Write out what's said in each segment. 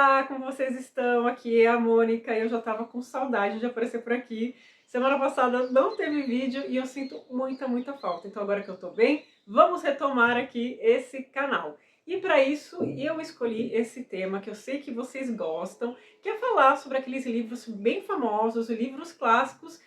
Olá, como vocês estão? Aqui é a Mônica e eu já tava com saudade de aparecer por aqui. Semana passada não teve vídeo e eu sinto muita falta. Então agora que eu tô bem, vamos retomar aqui esse canal. E para isso eu escolhi esse tema que eu sei que vocês gostam, que é falar sobre aqueles livros bem famosos, livros clássicos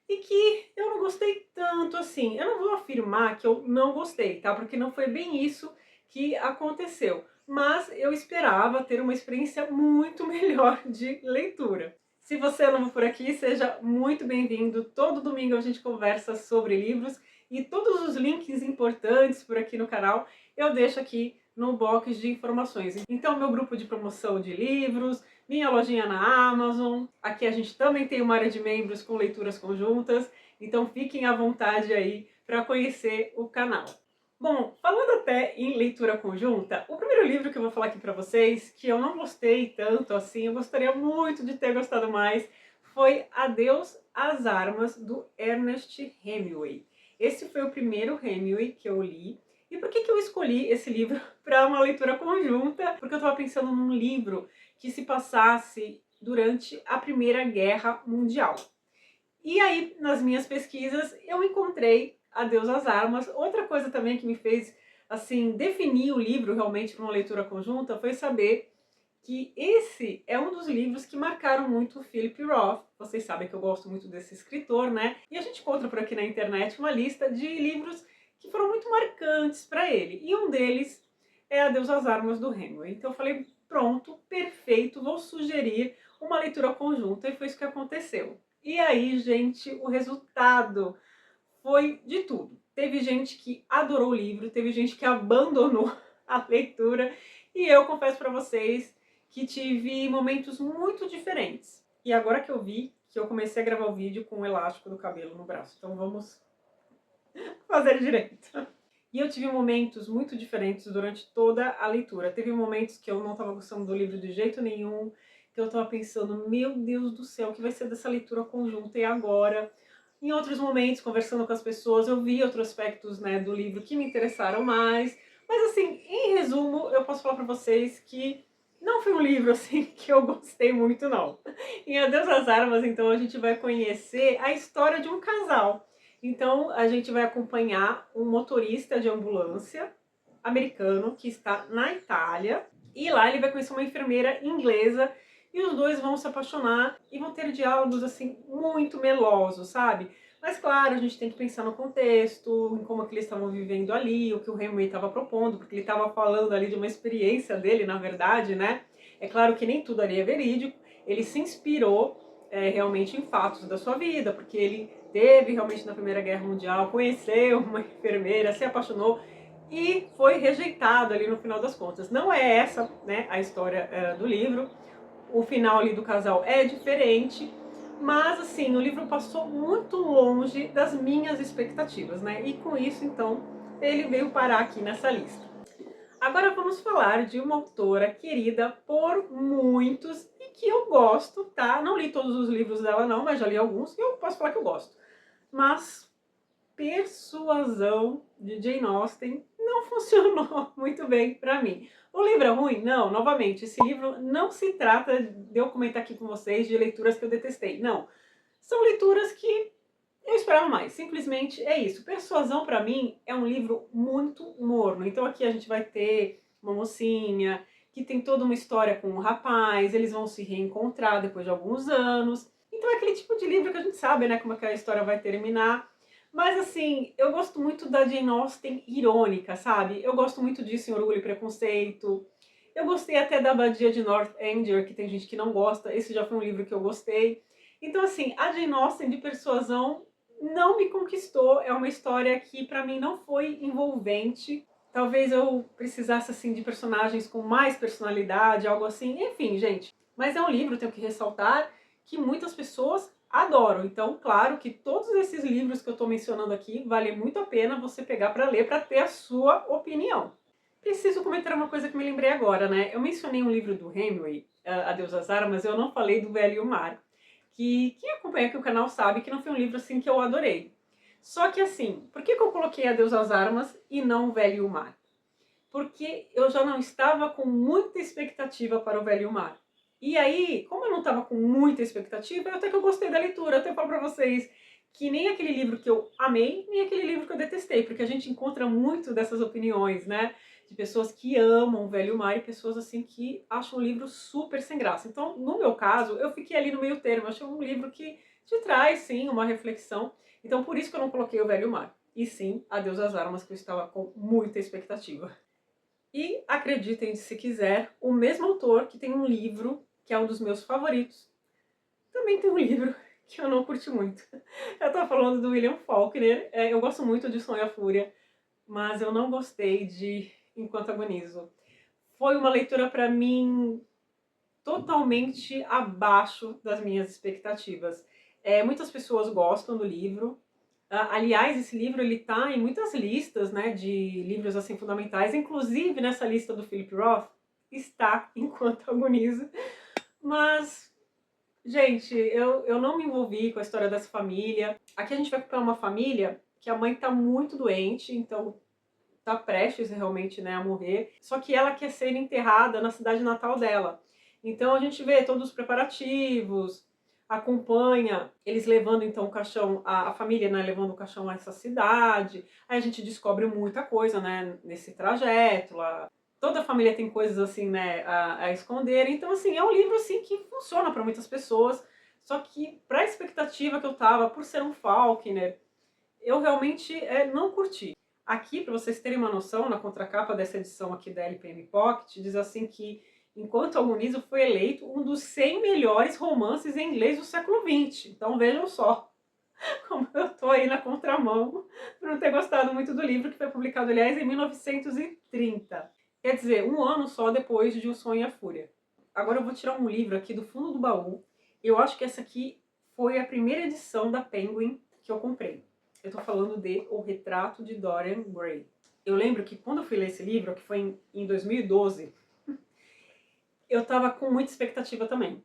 e que eu não gostei tanto assim. Eu não vou afirmar que eu não gostei, tá? Porque não foi bem isso que aconteceu. Mas eu esperava ter uma experiência muito melhor de leitura. Se você é novo por aqui, seja muito bem-vindo. Todo domingo a gente conversa sobre livros e todos os links importantes por aqui no canal eu deixo aqui no box de informações. Então, meu grupo de promoção de livros, minha lojinha na Amazon, aqui a gente também tem uma área de membros com leituras conjuntas, então fiquem à vontade aí para conhecer o canal. Bom, falando até em leitura conjunta, o primeiro livro que eu vou falar aqui para vocês, que eu não gostei tanto assim, eu gostaria muito de ter gostado mais, foi Adeus às Armas, do Ernest Hemingway. Esse foi o primeiro Hemingway que eu li. E por que eu escolhi esse livro para uma leitura conjunta? Porque eu estava pensando num livro que se passasse durante a Primeira Guerra Mundial. E aí, nas minhas pesquisas, eu encontrei Adeus às Armas. Outra coisa também que me fez assim definir o livro realmente para uma leitura conjunta foi saber que esse é um dos livros que marcaram muito o Philip Roth. Vocês sabem que eu gosto muito desse escritor, né? E a gente encontra por aqui na internet uma lista de livros que foram muito marcantes para ele. E um deles é Adeus às Armas, do Hemingway. Então eu falei, pronto, perfeito, vou sugerir uma leitura conjunta, e foi isso que aconteceu. E aí, gente, o resultado foi de tudo. Teve gente que adorou o livro, teve gente que abandonou a leitura, e eu confesso para vocês que tive momentos muito diferentes. E agora que eu vi, que eu comecei a gravar o vídeo com o elástico do cabelo no braço, então vamos fazer direito. E eu tive momentos muito diferentes durante toda a leitura. Teve momentos que eu não estava gostando do livro de jeito nenhum, que eu estava pensando, meu Deus do céu, o que vai ser dessa leitura conjunta e agora? Em outros momentos, conversando com as pessoas, eu vi outros aspectos, né, do livro que me interessaram mais. Mas assim, em resumo, eu posso falar para vocês que não foi um livro assim que eu gostei muito, não. Em Adeus às Armas, então, a gente vai conhecer a história de um casal. Então, a gente vai acompanhar um motorista de ambulância americano que está na Itália, e lá ele vai conhecer uma enfermeira inglesa e os dois vão se apaixonar e vão ter diálogos assim muito melosos, sabe? Mas claro, a gente tem que pensar no contexto, em como é que eles estavam vivendo ali, o que o Hemingway estava propondo, porque ele estava falando ali de uma experiência dele, na verdade, né? É claro que nem tudo ali é verídico, ele se inspirou realmente em fatos da sua vida, porque ele teve realmente na Primeira Guerra Mundial, conheceu uma enfermeira, se apaixonou e foi rejeitado ali no final das contas. Não é essa, né, a história do livro. O final ali do casal é diferente, mas assim, o livro passou muito longe das minhas expectativas, né? E com isso, então, ele veio parar aqui nessa lista. Agora vamos falar de uma autora querida por muitos e que eu gosto, tá? Não li todos os livros dela não, mas já li alguns e eu posso falar que eu gosto. Mas Persuasão, de Jane Austen, não funcionou muito bem pra mim. O livro é ruim? Não, novamente, esse livro não se trata de eu comentar aqui com vocês de leituras que eu detestei. Não, são leituras que eu esperava mais, simplesmente é isso. Persuasão, pra mim, é um livro muito morno. Então aqui a gente vai ter uma mocinha que tem toda uma história com um rapaz, eles vão se reencontrar depois de alguns anos. Então é aquele tipo de livro que a gente sabe, né, como é que a história vai terminar. Mas assim, eu gosto muito da Jane Austen irônica, sabe? Eu gosto muito disso em Orgulho e Preconceito. Eu gostei até da Abadia de Northanger, que tem gente que não gosta. Esse já foi um livro que eu gostei. Então assim, a Jane Austen de Persuasão não me conquistou, é uma história que pra mim não foi envolvente. Talvez eu precisasse assim de personagens com mais personalidade, algo assim. Enfim, gente. Mas é um livro, tenho que ressaltar, que muitas pessoas adoram. Então, claro que todos esses livros que eu estou mencionando aqui vale muito a pena você pegar para ler, para ter a sua opinião. Preciso comentar uma coisa que me lembrei agora, né? Eu mencionei um livro do Hemingway, Adeus às Armas, eu não falei do Velho e o Mar, que quem acompanha aqui o canal sabe que não foi um livro assim que eu adorei. Só que assim, por que eu coloquei Adeus às Armas e não O Velho e o Mar? porque eu já não estava com muita expectativa para O Velho e o Mar. E aí, como eu não estava com muita expectativa, até que eu gostei da leitura. Até falo para vocês que nem aquele livro que eu amei, nem aquele livro que eu detestei, porque a gente encontra muito dessas opiniões, né? De pessoas que amam O Velho e o Mar e pessoas assim que acham o livro super sem graça. Então, no meu caso, eu fiquei ali no meio termo. Eu achei um livro que te traz, sim, uma reflexão. Então, por isso que eu não coloquei O Velho e o Mar. E sim, Adeus às Armas, que eu estava com muita expectativa. E, acreditem se quiser, o mesmo autor que tem um livro que é um dos meus favoritos, também tem um livro que eu não curti muito. Eu tô falando do William Faulkner. Eu gosto muito de Sonho e a Fúria, mas eu não gostei de Enquanto Agonizo. Foi uma leitura para mim totalmente abaixo das minhas expectativas. Muitas pessoas gostam do livro. Aliás, esse livro ele tá em muitas listas, né, de livros assim fundamentais, inclusive nessa lista do Philip Roth está Enquanto Agonizo. Mas, gente, eu não me envolvi com a história dessa família. Aqui a gente vai acompanhar uma família que a mãe tá muito doente, então tá prestes realmente, né, a morrer. Só que ela quer ser enterrada na cidade natal dela. Então a gente vê todos os preparativos, acompanha eles levando então o caixão, a família, né, levando o caixão a essa cidade. Aí a gente descobre muita coisa, né, nesse trajeto lá. Toda a família tem coisas assim, né, a esconder. Então assim, é um livro assim que funciona para muitas pessoas. Só que para a expectativa que eu tava, por ser um Faulkner, eu realmente não curti. Aqui, para vocês terem uma noção, na contracapa dessa edição aqui da LPM Pocket, diz assim que Enquanto Agonizo foi eleito um dos 100 melhores romances em inglês do século XX. Então vejam só como eu tô aí na contramão por não ter gostado muito do livro, que foi publicado, aliás, em 1930. Quer dizer, um ano só depois de O Sonho e a Fúria. Agora eu vou tirar um livro aqui do fundo do baú. Eu acho que essa aqui foi a primeira edição da Penguin que eu comprei. Eu tô falando de O Retrato de Dorian Gray. Eu lembro que quando eu fui ler esse livro, que foi em 2012, eu tava com muita expectativa também.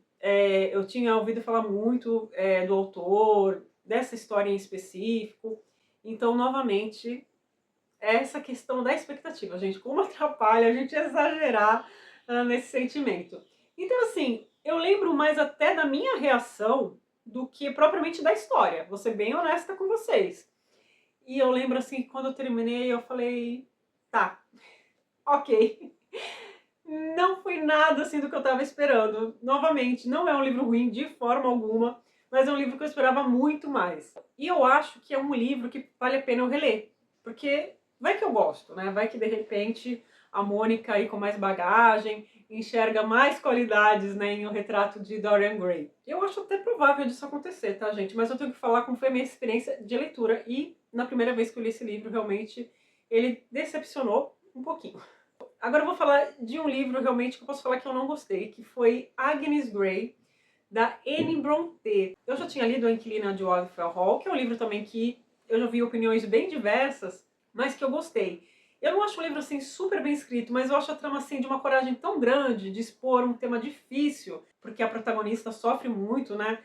Eu tinha ouvido falar muito do autor, dessa história em específico. Então, novamente, essa questão da expectativa, gente, como atrapalha a gente exagerar nesse sentimento. Então, assim, eu lembro mais até da minha reação do que propriamente da história. Vou ser bem honesta com vocês. E eu lembro assim que quando eu terminei, eu falei, tá, ok. Não foi nada assim do que eu estava esperando. Novamente, não é um livro ruim de forma alguma, mas é um livro que eu esperava muito mais. E eu acho que é um livro que vale a pena eu reler, porque vai que eu gosto, né? Vai que de repente a Mônica aí com mais bagagem enxerga mais qualidades, né, em O Retrato de Dorian Gray. Eu acho até provável disso acontecer, tá, gente? Mas eu tenho que falar como foi a minha experiência de leitura. E na primeira vez que eu li esse livro, realmente, ele decepcionou um pouquinho. Agora eu vou falar de um livro realmente que eu posso falar que eu não gostei, que foi Agnes Grey, da Anne Brontë. Eu já tinha lido A Inquilina de Wildfell Hall, que é um livro também que eu já vi opiniões bem diversas, mas que eu gostei. Eu não acho um livro assim super bem escrito, mas eu acho a trama assim de uma coragem tão grande de expor um tema difícil, porque a protagonista sofre muito, né,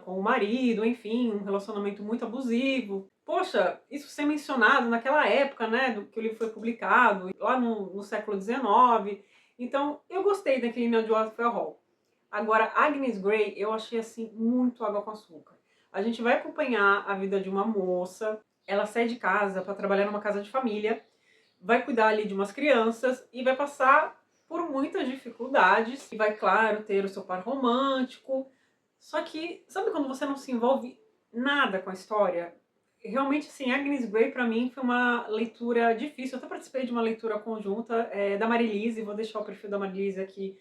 com o marido, enfim, um relacionamento muito abusivo. Poxa, isso ser mencionado naquela época, né, do que o livro foi publicado, lá no século XIX. Então, eu gostei daquele Inquilino de Wildfell Hall. Agora, Agnes Grey, eu achei assim muito água com açúcar. A gente vai acompanhar a vida de uma moça, ela sai de casa para trabalhar numa casa de família, vai cuidar ali de umas crianças e vai passar por muitas dificuldades. E vai, claro, ter o seu par romântico. Só que, sabe quando você não se envolve nada com a história? Realmente, assim, Agnes Grey pra mim foi uma leitura difícil. Eu até participei de uma leitura conjunta da Marilise, vou deixar o perfil da Marilise aqui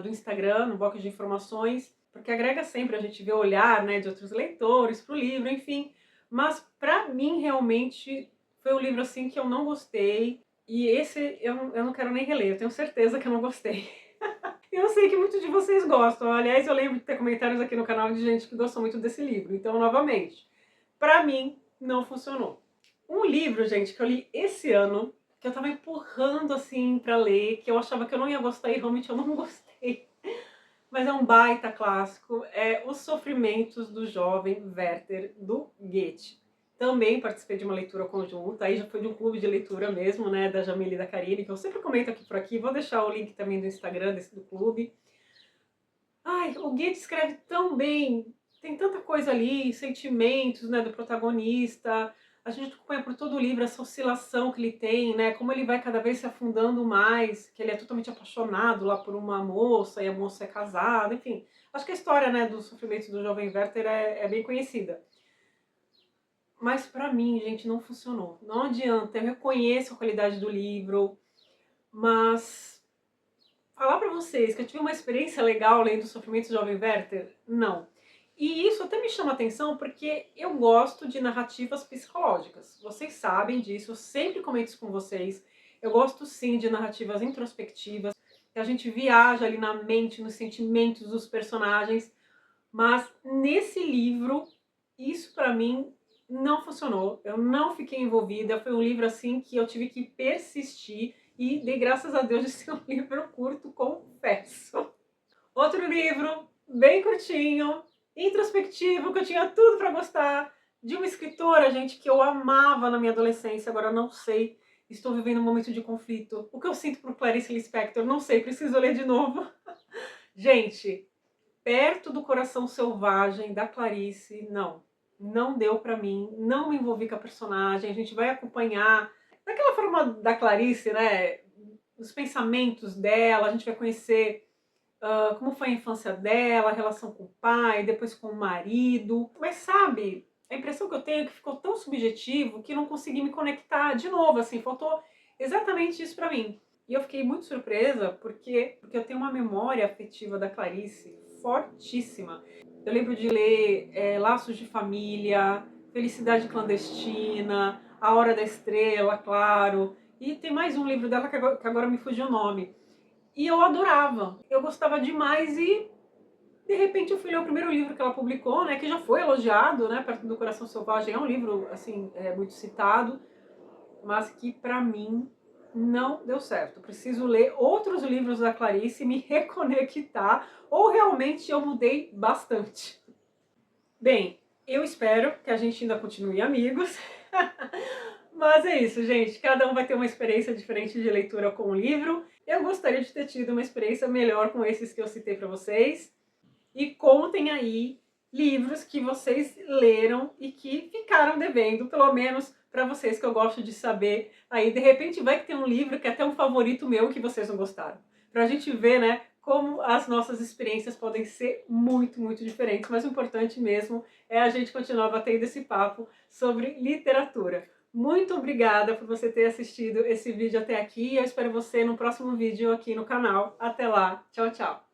do Instagram, no box de informações, porque agrega sempre a gente ver o olhar, né, de outros leitores pro livro, enfim. Mas pra mim, realmente, foi um livro assim que eu não gostei. E esse eu não quero nem reler, eu tenho certeza que eu não gostei. Eu sei que muitos de vocês gostam. Aliás, eu lembro de ter comentários aqui no canal de gente que gostou muito desse livro. Então, novamente, pra mim, não funcionou. Um livro, gente, que eu li esse ano, que eu tava empurrando assim pra ler, que eu achava que eu não ia gostar e realmente eu não gostei. Mas é um baita clássico, é Os Sofrimentos do Jovem Werther, do Goethe. Também participei de uma leitura conjunta, aí já foi de um clube de leitura mesmo, né, da Jamile e da Karine, que eu sempre comento aqui por aqui, vou deixar o link também do Instagram do clube. Ai, o Goethe escreve tão bem, tem tanta coisa ali, sentimentos, né, do protagonista, a gente acompanha por todo o livro essa oscilação que ele tem, né, como ele vai cada vez se afundando mais, que ele é totalmente apaixonado lá por uma moça, e a moça é casada, enfim. Acho que a história, né, do sofrimento do jovem Werther é bem conhecida. Mas pra mim, gente, não funcionou. Não adianta, eu reconheço a qualidade do livro, mas falar pra vocês que eu tive uma experiência legal lendo O Sofrimento do Jovem Werther, não. E isso até me chama atenção porque eu gosto de narrativas psicológicas. Vocês sabem disso, eu sempre comento isso com vocês. Eu gosto sim de narrativas introspectivas, que a gente viaja ali na mente, nos sentimentos dos personagens, mas nesse livro, isso pra mim não funcionou. Eu não fiquei envolvida, foi um livro assim que eu tive que persistir e dei graças a Deus de ser um livro curto, confesso. Outro livro, bem curtinho, introspectivo, que eu tinha tudo pra gostar, de uma escritora, gente, que eu amava na minha adolescência, agora eu não sei, estou vivendo um momento de conflito. O que eu sinto por Clarice Lispector, não sei, preciso ler de novo. Gente, Perto do Coração Selvagem, da Clarice, não deu pra mim, não me envolvi com a personagem, a gente vai acompanhar, daquela forma da Clarice, né, os pensamentos dela, a gente vai conhecer como foi a infância dela, a relação com o pai, depois com o marido, mas sabe, a impressão que eu tenho é que ficou tão subjetivo que não consegui me conectar de novo, assim, faltou exatamente isso pra mim. E eu fiquei muito surpresa porque eu tenho uma memória afetiva da Clarice fortíssima. Eu lembro de ler Laços de Família, Felicidade Clandestina, A Hora da Estrela, claro. E tem mais um livro dela que agora me fugiu o nome. E eu adorava, eu gostava demais e de repente eu fui ler o primeiro livro que ela publicou, né, que já foi elogiado, né, Perto do Coração Selvagem, é um livro assim, muito citado, mas que pra mim não deu certo. Preciso ler outros livros da Clarice e me reconectar, ou realmente eu mudei bastante. Bem, eu espero que a gente ainda continue amigos, mas é isso, gente. Cada um vai ter uma experiência diferente de leitura com o livro. Eu gostaria de ter tido uma experiência melhor com esses que eu citei para vocês. E contem aí livros que vocês leram e que ficaram devendo, pelo menos para vocês, que eu gosto de saber. Aí, de repente, vai que tem um livro que é até um favorito meu que vocês não gostaram. Pra gente ver, né, como as nossas experiências podem ser muito, muito diferentes. Mas o importante mesmo é a gente continuar batendo esse papo sobre literatura. Muito obrigada por você ter assistido esse vídeo até aqui. Eu espero você no próximo vídeo aqui no canal. Até lá. Tchau, tchau.